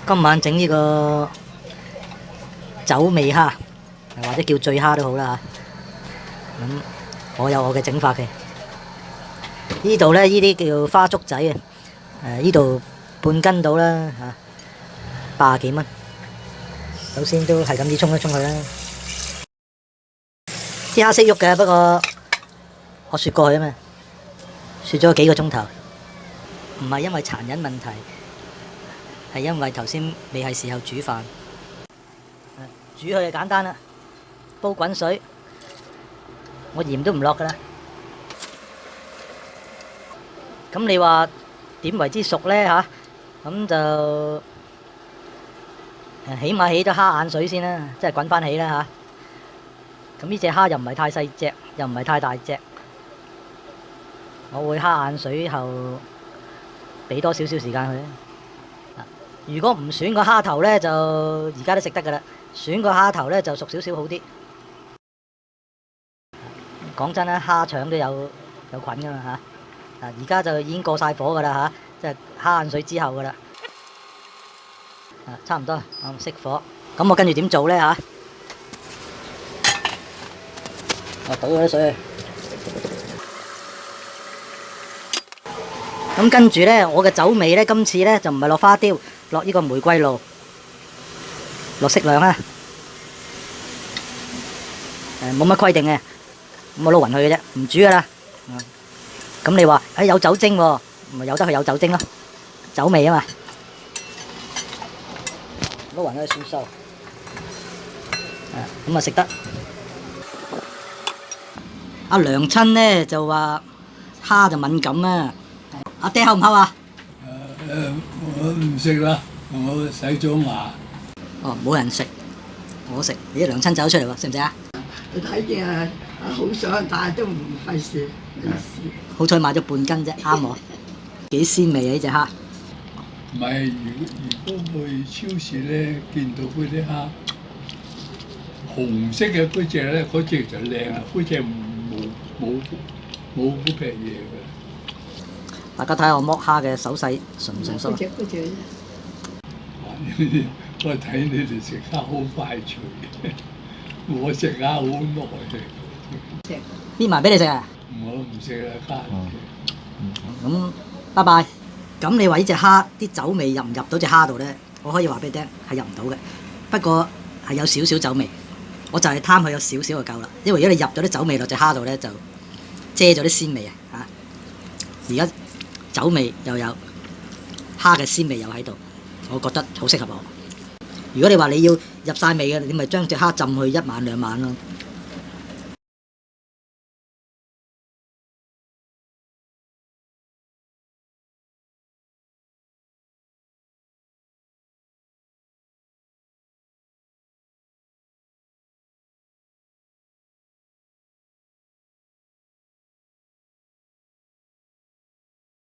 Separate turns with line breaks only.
今晚整呢個酒味蝦，或者叫醉蝦都好啦嚇。咁我有我嘅整法嘅。呢度咧，呢啲叫花竹仔啊。呢度半斤到啦嚇，80幾蚊。首先都係咁啲沖一沖佢啦。啲蝦識喐嘅，不過我雪過去啊嘛，雪咗幾個鐘頭，唔係因為殘忍問題。係因為頭先未係時候煮飯，煮佢就簡單啦，煲滾水，我鹽都唔落噶啦。咁你話點為之熟呢嚇？咁就起碼起咗蝦眼水先啦，即係滾翻起啦嚇。咁呢隻蝦又唔係太細隻，又唔係太大隻，我會蝦眼水後俾多少少時間佢。如果唔選個蝦頭呢，就而家都食得噶啦。選個蝦頭呢，就熟少少好啲。講真啦，蝦腸都有菌噶嘛嚇。而家就已經過晒火噶啦嚇，即係蝦眼水之後噶啦。差唔多，我熄火。咁我跟住點做呢嚇？我倒咗啲水去。咁跟住呢，我嘅酒味呢，今次呢就唔係落花雕，落呢個玫瑰露，落適量啦。冇乜規定嘅，咁我撈勻佢嘅啫，唔煮噶啦。咁你話有酒精喎，咪由得佢有酒精咯，酒味啊嘛。撈勻佢算數。咁啊食得。阿娘親呢就話蝦就敏感啊。阿爹厚唔厚啊？
我唔食啦，我洗咗牙。
哦，冇人食，我食。你啲娘親走出嚟喎，食唔食啊？
睇見啊，好想，但係都唔費事。
好彩買咗半斤啫，啱我。幾鮮味啊呢隻蝦！
唔係，如果去超市咧，見到嗰啲蝦紅色嘅嗰隻咧，嗰隻就靚啦，嗰隻冇嗰撇嘢嘅。
大家睇下我剝蝦嘅手勢純唔純熟？
嗰隻。
我睇你哋食蝦好快脆，我食蝦好耐嘅。
搣埋俾你食啊！
我唔食啦蝦。
咁拜拜。咁你話呢隻蝦啲酒味入唔入到隻蝦度咧？我可以話俾你聽係入唔到嘅，不過係有少少酒味。我就係貪佢有少少就夠啦。因為如果你入咗啲酒味落隻蝦度咧，就遮咗啲鮮味啊！而家酒味又有，蝦嘅鮮味又喺度，我覺得好適合我。如果你話你要入晒味嘅，你咪將隻蝦浸去1晚2晚咯。